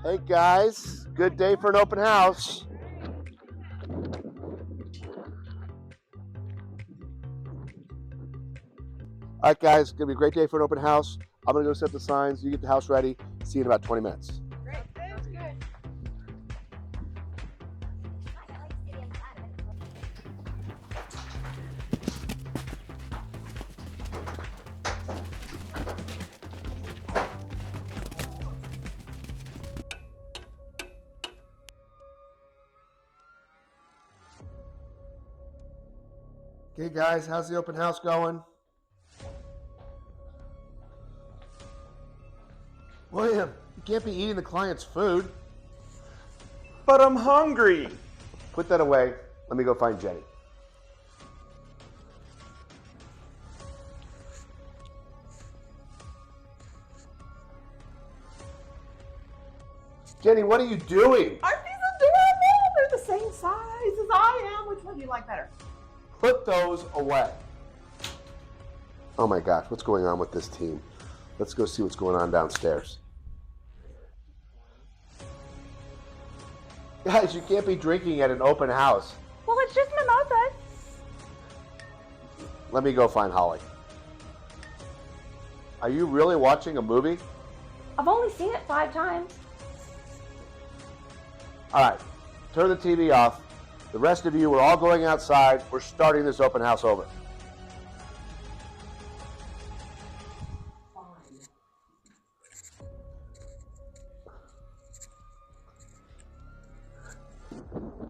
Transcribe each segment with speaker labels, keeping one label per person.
Speaker 1: Hey guys, good day for an open house. All right, guys, it's gonna be a great day for an open house. I'm gonna go set the signs. You get the house ready. See you in about 20 minutes.
Speaker 2: Great, sounds good.
Speaker 1: Okay, guys, how's the open house going? William, you can't be eating the client's food.
Speaker 3: But I'm hungry.
Speaker 1: Put that away. Let me go find Jenny. Jenny, what are you doing?
Speaker 2: Aren't these adorable? They're the same size as I am. Which one do you like better?
Speaker 1: Put those away. Oh my gosh, what's going on with this team? Let's go see what's going on downstairs. Guys, you can't be drinking at an open house.
Speaker 2: Well, it's just mimosas.
Speaker 1: Let me go find Holly. Are you really watching a movie?
Speaker 2: I've only seen it 5 times.
Speaker 1: All right, turn the TV off. The rest of you, we're all going outside. We're starting this open house over.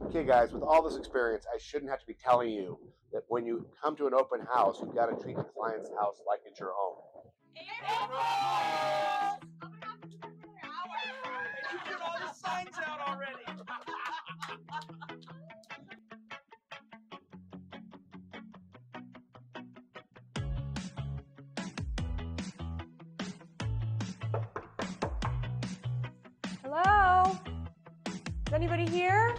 Speaker 1: Okay, guys, with all this experience, I shouldn't have to be telling you that when you come to an open house, you've got to treat the client's house like it's your own.
Speaker 3: You put all the signs out already.
Speaker 2: Hello? Is anybody here?